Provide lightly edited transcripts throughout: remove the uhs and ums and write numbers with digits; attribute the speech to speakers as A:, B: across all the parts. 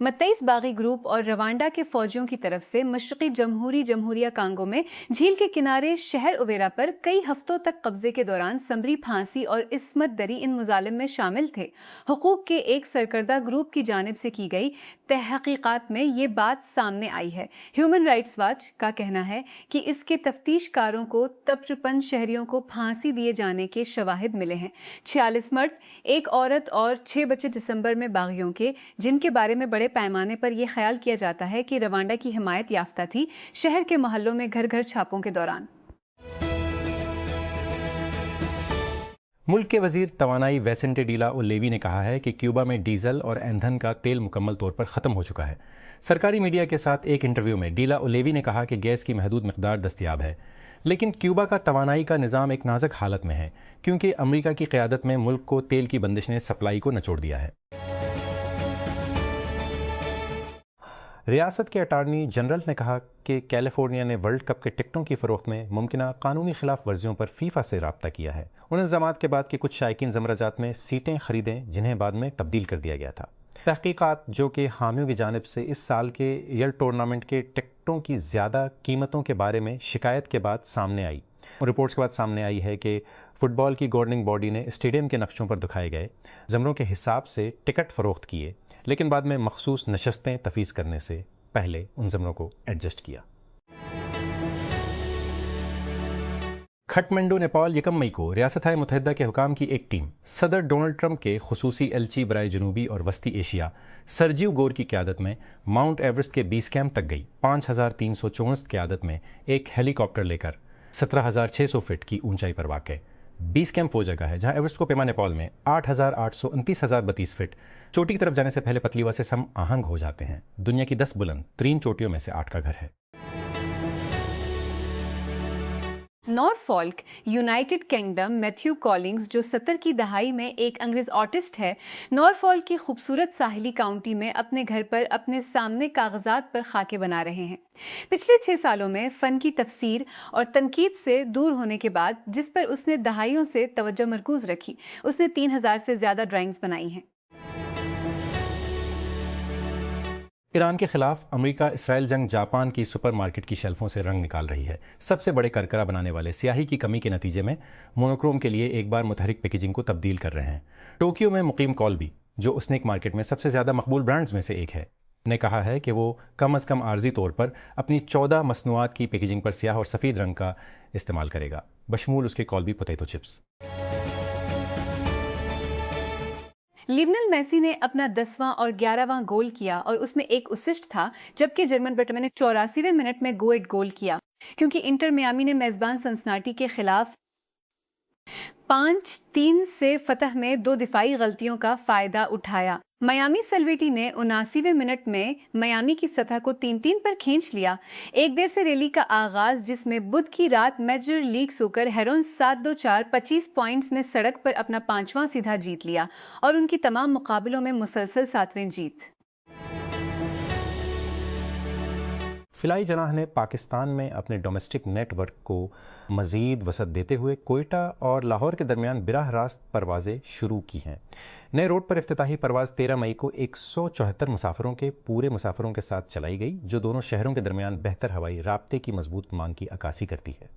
A: متئیس باغی گروپ اور روانڈا کے فوجیوں کی طرف سے مشرقی جمہوریہ کانگو میں جھیل کے کنارے شہر اویرا پر کئی ہفتوں تک قبضے کے دوران سمری پھانسی اور عصمت دری ان مظالم میں شامل تھے۔ حقوق کے ایک سرکردہ گروپ کی جانب سے کی گئی تحقیقات میں یہ بات سامنے آئی ہے۔ ہیومن رائٹس واچ کا کہنا ہے کہ اس کے تفتیش کاروں کو تبرپن شہریوں کو پھانسی دیے جانے کے شواہد ملے ہیں۔ 46 مرد، ایک عورت اور 6 بچے دسمبر میں باغیوں کے، جن کے بارے میں بڑے پیمانے پر یہ خیال کیا جاتا ہے کہ روانڈا کی حمایت یافتہ تھی، شہر کے محلوں میں گھر گھر چھاپوں کے دوران۔
B: ملک کے وزیر توانائی ویسنٹے ڈیلا اولیوی نے کہا ہے کہ کیوبا میں ڈیزل اور ایندھن کا تیل مکمل طور پر ختم ہو چکا ہے۔ سرکاری میڈیا کے ساتھ ایک انٹرویو میں ڈیلا اولیوی نے کہا کہ گیس کی محدود مقدار دستیاب ہے، لیکن کیوبا کا توانائی کا نظام ایک نازک حالت میں ہے کیونکہ امریکہ کی قیادت میں ملک کو تیل کی بندش نے سپلائی کو نچوڑ دیا ہے۔ ریاست کے اٹارنی جنرل نے کہا کہ کیلیفورنیا نے ورلڈ کپ کے ٹکٹوں کی فروخت میں ممکنہ قانونی خلاف ورزیوں پر فیفا سے رابطہ کیا ہے۔ ان الزامات کے بعد کہ کچھ شائقین زمرجات میں سیٹیں خریدیں جنہیں بعد میں تبدیل کر دیا گیا تھا۔ تحقیقات جو کہ حامیوں کی جانب سے اس سال کے ایئر ٹورنامنٹ کے ٹکٹوں کی زیادہ قیمتوں کے بارے میں شکایت کے بعد سامنے آئی۔ رپورٹس کے بعد سامنے آئی ہے کہ فٹ بال کی گورننگ باڈی نے اسٹیڈیم کے نقشوں پر دکھائے گئے زمروں کے حساب سے ٹکٹ فروخت کیے، لیکن بعد میں مخصوص نشستیں تفویض کرنے سے پہلے ان زمروں کو ایڈجسٹ کیا۔ کھٹمنڈو نیپال 1 مئی کو ریاستہائے متحدہ کے حکام کی ایک ٹیم صدر ڈونلڈ ٹرمپ کے خصوصی ایلچی برائے جنوبی اور وسطی ایشیا سرجیو گور کی قیادت میں ماؤنٹ ایورسٹ کے بیس کیمپ تک گئی۔ 5364 قیادت میں ایک ہیلی کاپٹر لے کر 17600 فٹ کی اونچائی پر واقع بیس کیمپ وہ جگہ ہے جہاں ایورسٹ کو پیما نیپال میں 8829,032 فٹ چوٹی کی طرف جانے سے پہلے پتلی ہوا سے ہم آہنگ ہو جاتے ہیں۔ دنیا کی 10 بلند ترین چوٹیوں میں سے 8 کا گھر ہے۔
A: نارفولک، یونائٹڈ کنگڈم میتھیو کالنگز، جو 70 کی دہائی میں ایک انگریز آرٹسٹ ہے، نارفولک کی خوبصورت ساحلی کاؤنٹی میں اپنے گھر پر اپنے سامنے کاغذات پر خاکے بنا رہے ہیں۔ پچھلے 6 سالوں میں فن کی تفسیر اور تنقید سے دور ہونے کے بعد، جس پر اس نے دہائیوں سے توجہ مرکوز رکھی، اس نے 3000 سے زیادہ ڈرائنگز بنائی ہیں۔
B: ایران کے خلاف امریکہ اسرائیل جنگ جاپان کی سپر مارکیٹ کی شیلفوں سے رنگ نکال رہی ہے۔ سب سے بڑے کرکرا بنانے والے سیاہی کی کمی کے نتیجے میں مونوکروم کے لیے ایک بار متحرک پیکیجنگ کو تبدیل کر رہے ہیں۔ ٹوکیو میں مقیم کولبی، جو اسنیک مارکیٹ میں سب سے زیادہ مقبول برانڈز میں سے ایک ہے، نے کہا ہے کہ وہ کم از کم عارضی طور پر اپنی 14 مصنوعات کی پیکیجنگ پر سیاہ اور سفید رنگ کا استعمال کرے گا، بشمول اس کے کولبی پوٹیٹو چپس۔
A: لیونل میسی نے اپنا 10واں اور 11واں گول کیا اور اس میں ایک اسسٹ تھا، جبکہ جرمن بٹمن نے 84ویں منٹ میں گو ایٹ گول کیا، کیونکہ انٹر میامی نے میزبان سنسناٹی کے خلاف 5-3 سے فتح میں 2 دفاعی غلطیوں کا فائدہ اٹھایا۔ میامی سلویٹی نے 79ویں منٹ میں میامی کی سطح کو 3-3 پر کھینچ لیا۔ ایک دیر سے ریلی کا آغاز، جس میں بدھ کی رات میجر لیگ سوکر ہیرون 7-2-4 25 پوائنٹس نے سڑک پر اپنا 5واں سیدھا جیت لیا اور ان کی تمام مقابلوں میں مسلسل 7ویں جیت۔
B: فلائی جناح نے پاکستان میں اپنے ڈومیسٹک نیٹ ورک کو مزید وسعت دیتے ہوئے کوئٹہ اور لاہور کے درمیان براہ راست پروازیں شروع کی ہیں۔ نئے روٹ پر افتتاحی پرواز 13 مئی کو 174 مسافروں کے پورے مسافروں کے ساتھ چلائی گئی، جو دونوں شہروں کے درمیان بہتر ہوائی رابطے کی مضبوط مانگ کی عکاسی کرتی ہے۔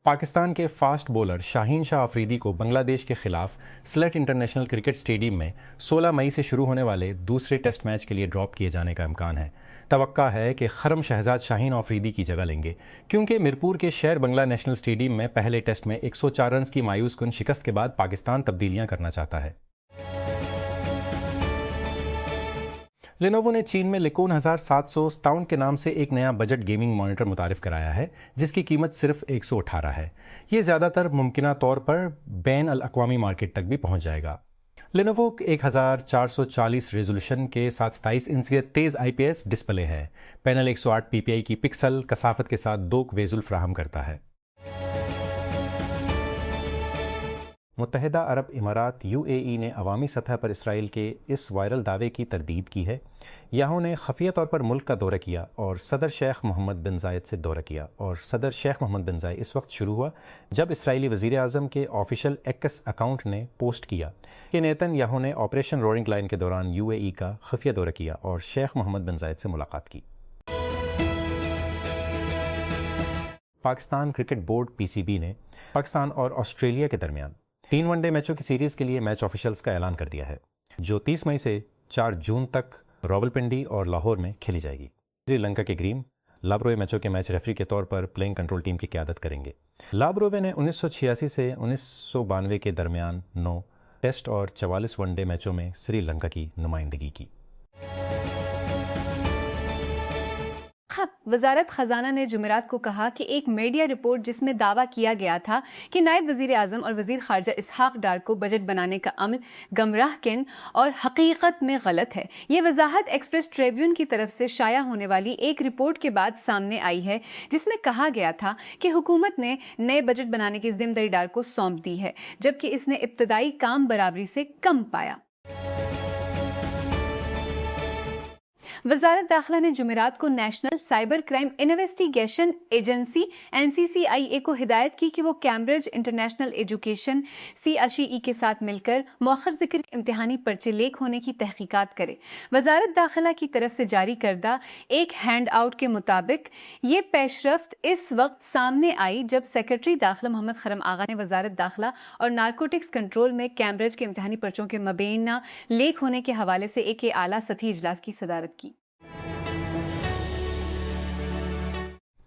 B: پاکستان کے فاسٹ بولر شاہین شاہ آفریدی کو بنگلہ دیش کے خلاف سلیٹ انٹرنیشنل کرکٹ اسٹیڈیم میں 16 مئی سے شروع ہونے والے دوسرے ٹیسٹ میچ کے لیے ڈراپ کیے جانے کا امکان ہے۔ توقع ہے کہ خرم شہزاد شاہین آفریدی کی جگہ لیں گے، کیونکہ میرپور کے شیر بنگلہ نیشنل اسٹیڈیم میں پہلے ٹیسٹ میں 104 رنز کی مایوس کن شکست کے بعد پاکستان تبدیلیاں کرنا چاہتا ہے۔ لینوو نے چین میں لیکون 1757 کے نام سے ایک نیا بجٹ گیمنگ مانیٹر متعارف کرایا ہے، جس کی قیمت صرف 118 ہے۔ یہ زیادہ تر ممکنہ طور پر بین الاقوامی مارکیٹ تک بھی پہنچ جائے گا۔ لینوو 1440 ریزولوشن کے ساتھ 27 انچ کے تیز IPS ڈسپلے ہے۔ پینل 108 PPI کی پکسل کثافت کے ساتھ 2 ویژول فراہم کرتا ہے۔ متحدہ عرب امارات UAE نے عوامی سطح پر اسرائیل کے اس وائرل دعوے کی تردید کی ہے۔ یاہو نے خفیہ طور پر ملک کا دورہ کیا اور صدر شیخ محمد بن زائد سے دورہ کیا، اور صدر شیخ محمد بن زائد اس وقت شروع ہوا جب اسرائیلی وزیر اعظم کے آفیشیل ایکس اکاؤنٹ نے پوسٹ کیا کہ نیتن یاہو نے آپریشن رورنگ لائن کے دوران UAE کا خفیہ دورہ کیا اور شیخ محمد بن زائد سے ملاقات کی۔ پاکستان کرکٹ بورڈ PCB نے پاکستان اور آسٹریلیا کے درمیان 3 ون ڈے میچوں کی سیریز کے لیے میچ آفیشلز کا اعلان کر دیا ہے، جو 30 مئی سے 4 جون تک راولپنڈی اور لاہور میں کھیلی جائے گی۔ سری لنکا کے گریم لابروے میچوں کے میچ ریفری کے طور پر پلینگ کنٹرول ٹیم کی قیادت کریں گے۔ لابروے نے 1986 سے 1992 کے درمیان 9 ٹیسٹ اور 44 ون ڈے میچوں میں سری لنکا کی نمائندگی کی۔
A: وزارت خزانہ نے جمعرات کو کہا کہ ایک میڈیا رپورٹ جس میں دعویٰ کیا گیا تھا کہ نائب وزیر اعظم اور وزیر خارجہ اسحاق ڈار کو بجٹ بنانے کا عمل گمراہ کن اور حقیقت میں غلط ہے۔ یہ وضاحت ایکسپریس ٹریبیون کی طرف سے شائع ہونے والی ایک رپورٹ کے بعد سامنے آئی ہے، جس میں کہا گیا تھا کہ حکومت نے نئے بجٹ بنانے کی ذمہ داری ڈار کو سونپ دی ہے، جبکہ اس نے ابتدائی کام برابری سے کم پایا۔ وزارت داخلہ نے جمعرات کو national cyber crime investigation agency NCCIA کو ہدایت کی کہ وہ کیمبرج انٹرنیشنل ایجوکیشن CHE کے ساتھ مل کر مؤخر ذکر امتحانی پرچے لیک ہونے کی تحقیقات کرے۔ وزارت داخلہ کی طرف سے جاری کردہ ایک ہینڈ آؤٹ کے مطابق یہ پیش رفت اس وقت سامنے آئی جب سیکرٹری داخلہ محمد خرم آغا نے وزارت داخلہ اور نارکوٹکس کنٹرول میں کیمبرج کے امتحانی پرچوں کے مبینہ لیک ہونے کے حوالے سے ایک اعلیٰ سطحی اجلاس کی صدارت کی۔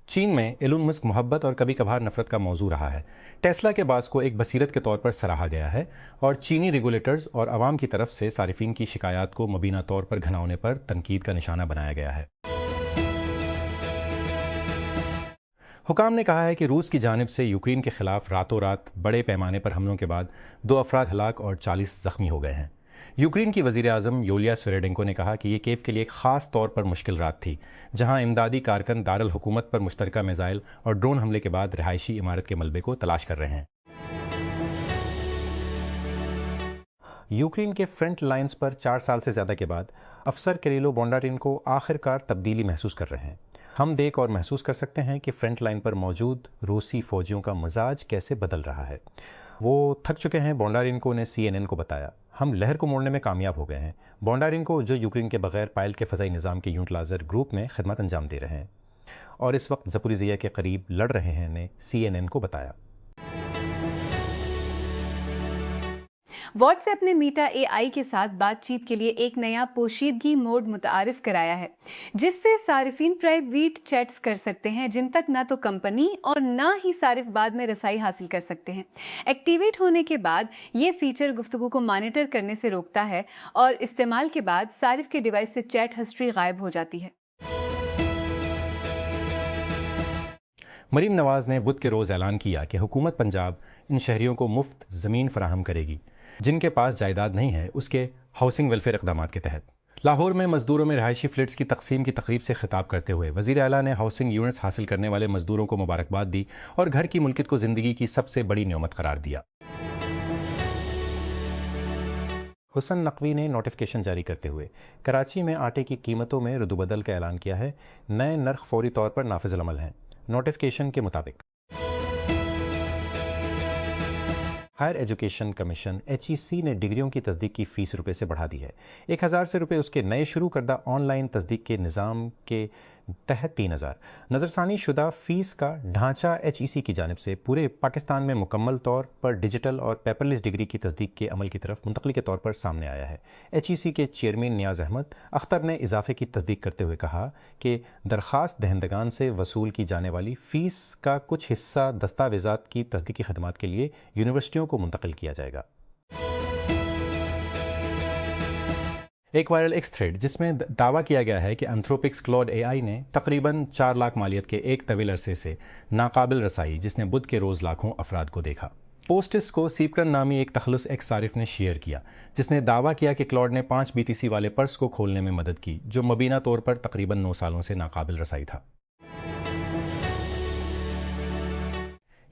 B: چین میں ایلون مسک محبت اور کبھی کبھار نفرت کا موضوع رہا ہے۔ ٹیسلا کے باز کو ایک بصیرت کے طور پر سراہا گیا ہے اور چینی ریگولیٹرز اور عوام کی طرف سے صارفین کی شکایات کو مبینہ طور پر گھناؤنے پر تنقید کا نشانہ بنایا گیا ہے۔ حکام نے کہا ہے کہ روس کی جانب سے یوکرین کے خلاف راتوں رات بڑے پیمانے پر حملوں کے بعد 2 افراد ہلاک اور 40 زخمی ہو گئے ہیں۔ یوکرین کی وزیر اعظم یولیا سویریڈنکو نے کہا کہ یہ کیف کے لیے ایک خاص طور پر مشکل رات تھی، جہاں امدادی کارکن دارالحکومت پر مشترکہ میزائل اور ڈرون حملے کے بعد رہائشی عمارت کے ملبے کو تلاش کر رہے ہیں۔ یوکرین کے فرنٹ لائنز پر 4 سال سے زیادہ کے بعد افسر کریلو بونڈارینکو آخر کار تبدیلی محسوس کر رہے ہیں۔ ہم دیکھ اور محسوس کر سکتے ہیں کہ فرنٹ لائن پر موجود روسی فوجیوں کا مزاج کیسے بدل رہا ہے۔ وہ تھک چکے ہیں، بونڈارینکو نے CNN کو بتایا۔ ہم لہر کو موڑنے میں کامیاب ہو گئے ہیں۔ بونڈارینکو جو یوکرین کے بغیر پائل کے فضائی نظام کے یونٹ لازر گروپ میں خدمت انجام دے رہے ہیں اور اس وقت زپوریزیا کے قریب لڑ رہے ہیں، نے CNN کو بتایا۔
A: واٹس ایپ نے میٹا AI کے ساتھ بات چیت کے لیے ایک نیا پوشیدگی موڈ متعارف کرایا ہے، جس سے صارفین پرائیویٹ چیٹس کر سکتے ہیں جن تک نہ تو کمپنی اور نہ ہی صارف بعد میں رسائی حاصل کر سکتے ہیں۔ ایکٹیویٹ ہونے کے بعد یہ فیچر گفتگو کو مانیٹر کرنے سے روکتا ہے اور استعمال کے بعد صارف کے ڈیوائس سے چیٹ ہسٹری غائب ہو جاتی ہے۔
B: مریم نواز نے بدھ کے روز اعلان کیا کہ حکومت پنجاب ان شہریوں کو مفت زمین فراہم کرے گی جن کے پاس جائیداد نہیں ہے، اس کے ہاؤسنگ ویلفیئر اقدامات کے تحت۔ لاہور میں مزدوروں میں رہائشی فلیٹس کی تقسیم کی تقریب سے خطاب کرتے ہوئے وزیر اعلیٰ نے ہاؤسنگ یونٹس حاصل کرنے والے مزدوروں کو مبارکباد دی اور گھر کی ملکیت کو زندگی کی سب سے بڑی نعمت قرار دیا۔ حسن نقوی نے نوٹیفکیشن جاری کرتے ہوئے کراچی میں آٹے کی قیمتوں میں رد و بدل کا اعلان کیا ہے۔ نئے نرخ فوری طور پر نافذ العمل ہیں۔ نوٹیفکیشن کے مطابق ہائر ایجوکیشن کمیشن HEC نے ڈگریوں کی تصدیق کی فیس روپے سے بڑھا دی ہے۔ 1000 سے روپے اس کے نئے شروع کردہ آن لائن تصدیق کے نظام کے تحت 3000 نظرثانی شدہ فیس کا ڈھانچہ HEC کی جانب سے پورے پاکستان میں مکمل طور پر ڈیجیٹل اور پیپرلیس ڈگری کی تصدیق کے عمل کی طرف منتقلی کے طور پر سامنے آیا ہے۔ HEC کے چیئرمین نیاز احمد اختر نے اضافے کی تصدیق کرتے ہوئے کہا کہ درخواست دہندگان سے وصول کی جانے والی فیس کا کچھ حصہ دستاویزات کی تصدیقی خدمات کے لیے یونیورسٹیوں کو منتقل کیا جائے گا۔ ایک وائرل ایکس تھریڈ جس میں دعویٰ کیا گیا ہے کہ انتھروپکس کلاؤڈ AI نے تقریباً 4 لاکھ مالیت کے ایک طویل عرصے سے ناقابل رسائی جس نے بدھ کے روز لاکھوں افراد کو دیکھا۔ پوسٹس کو سیپکرن نامی ایک تخلص ایکس صارف نے شیئر کیا جس نے دعویٰ کیا کہ کلاؤڈ نے 5 BTC والے پرس کو کھولنے میں مدد کی جو مبینہ طور پر تقریباً 9 سالوں سے ناقابل رسائی تھا۔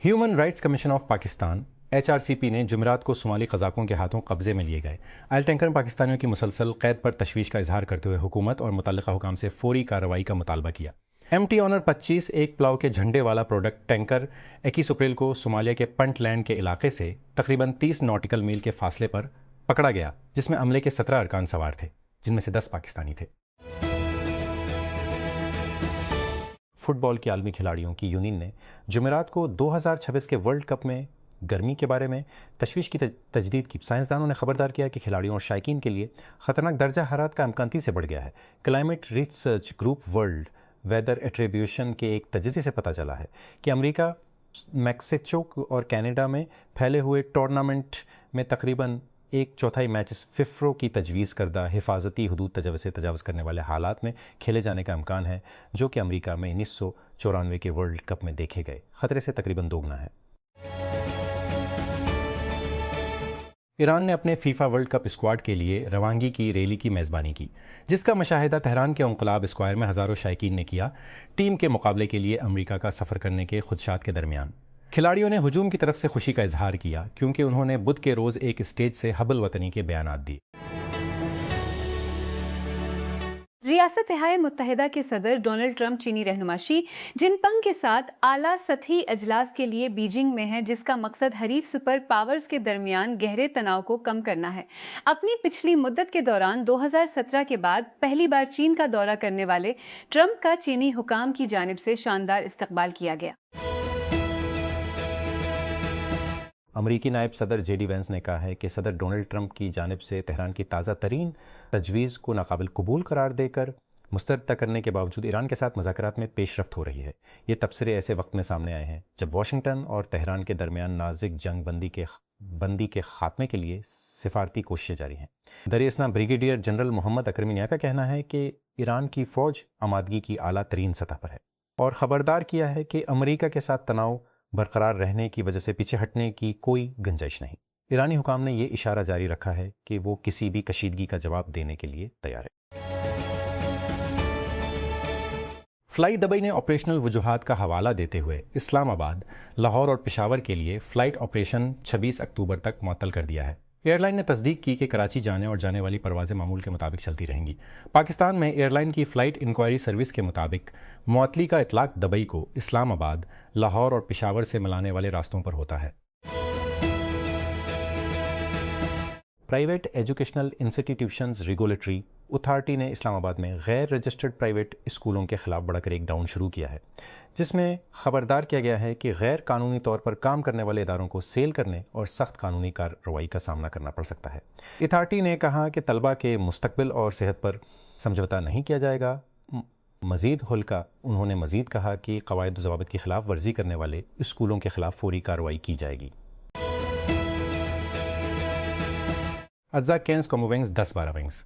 B: Human rights commission of Pakistan HRCP نے جمعرات کو صومالی قزاقوں کے ہاتھوں قبضے میں لیے گئے۔ آئل ٹینکر نے پاکستانیوں کی مسلسل قید پر تشویش کا اظہار کرتے ہوئے حکومت اور متعلقہ حکام سے فوری کارروائی کا مطالبہ کیا۔ MT آنر 25 ایک پلاؤ کے جھنڈے والا پروڈکٹ ٹینکر 21 اپریل کو صومالیہ کے پنٹ لینڈ کے علاقے سے تقریباً 30 ناٹیکل میل کے فاصلے پر پکڑا گیا، جس میں عملے کے 17 ارکان سوار تھے، جن میں سے 10 پاکستانی تھے۔ فٹ بال کی عالمی کھلاڑیوں کی یونین نے جمعرات کو 2026 کے ورلڈ کپ میں گرمی کے بارے میں تشویش کی تجدید کی۔ سائنسدانوں نے خبردار کیا کہ کھلاڑیوں اور شائقین کے لیے خطرناک درجہ حرارت کا امکان 30 سے بڑھ گیا ہے۔ Climate research group world weather attribution کے ایک تجزیے سے پتہ چلا ہے کہ امریکہ، میکسیکو اور کینیڈا میں پھیلے ہوئے ٹورنامنٹ میں تقریباً 1/4 میچز فیفرو کی تجویز کردہ حفاظتی حدود سے تجاوز کرنے والے حالات میں کھیلے جانے کا امکان ہے، جو کہ امریکہ میں 1994 کے ورلڈ کپ میں دیکھے گئے خطرے سے تقریباً دوگنا ہے۔ ایران نے اپنے فیفا ورلڈ کپ اسکواڈ کے لیے روانگی کی ریلی کی میزبانی کی، جس کا مشاہدہ تہران کے انقلاب اسکوائر میں ہزاروں شائقین نے کیا، ٹیم کے مقابلے کے لیے امریکہ کا سفر کرنے کے خدشات کے درمیان۔ کھلاڑیوں نے ہجوم کی طرف سے خوشی کا اظہار کیا کیونکہ انہوں نے بدھ کے روز ایک اسٹیج سے حب الوطنی کے بیانات دیے۔
A: ریاست متحدہ کے صدر ڈونلڈ ٹرمپ چینی رہنما شی جن پنگ کے ساتھ اعلیٰ سطحی اجلاس کے لیے بیجنگ میں ہیں، جس کا مقصد حریف سپر پاورز کے درمیان گہرے تناؤ کو کم کرنا ہے۔ اپنی پچھلی مدت کے دوران 2017 کے بعد پہلی بار چین کا دورہ کرنے والے ٹرمپ کا چینی حکام کی جانب سے شاندار استقبال کیا گیا۔
B: امریکی نائب صدر JD وینس نے کہا ہے کہ صدر ڈونلڈ ٹرمپ کی جانب سے تہران کی تازہ ترین تجویز کو ناقابل قبول قرار دے کر مسترد کرنے کے باوجود ایران کے ساتھ مذاکرات میں پیش رفت ہو رہی ہے۔ یہ تبصرے ایسے وقت میں سامنے آئے ہیں جب واشنگٹن اور تہران کے درمیان نازک جنگ بندی کے خاتمے کے لیے سفارتی کوششیں جاری ہیں۔ در اثنا بریگیڈیئر جنرل محمد اکرم نیا کا کہنا ہے کہ ایران کی فوج آمادگی کی اعلیٰ ترین سطح پر ہے اور خبردار کیا ہے کہ امریکہ کے ساتھ تناؤ برقرار رہنے کی وجہ سے پیچھے ہٹنے کی کوئی گنجائش نہیں۔ ایرانی حکام نے یہ اشارہ جاری رکھا ہے کہ وہ کسی بھی کشیدگی کا جواب دینے کے لیے تیار ہے۔ فلائی دبئی نے آپریشنل وجوہات کا حوالہ دیتے ہوئے اسلام آباد، لاہور اور پشاور کے لیے فلائٹ آپریشن 26 اکتوبر تک معطل کر دیا ہے۔ ایئر لائن نے تصدیق کی کہ کراچی جانے اور جانے والی پروازیں معمول کے مطابق چلتی رہیں گی۔ پاکستان میں ایئر لائن کی فلائٹ انکوائری سروس کے مطابق معطلی کا اطلاق دبئی کو اسلام آباد، لاہور اور پشاور سے ملانے والے راستوں پر ہوتا ہے۔ Private educational institutions regulatory authority نے اسلام آباد میں غیر رجسٹرڈ پرائیویٹ اسکولوں کے خلاف بڑھ کر ایک ڈاؤن شروع کیا ہے، جس میں خبردار کیا گیا ہے کہ غیر قانونی طور پر کام کرنے والے اداروں کو سیل کرنے اور سخت قانونی کارروائی کا سامنا کرنا پڑ سکتا ہے۔ اتھارٹی نے کہا کہ طلبہ کے مستقبل اور صحت پر سمجھوتہ نہیں کیا جائے گا۔ مزید ہلکا انہوں نے مزید کہا کہ قواعد و ضوابط کی خلاف ورزی کرنے والے اسکولوں کے خلاف فوری کارروائی کی جائے گی۔ اجزاء کینز کومو ونگز 10-12 ونگز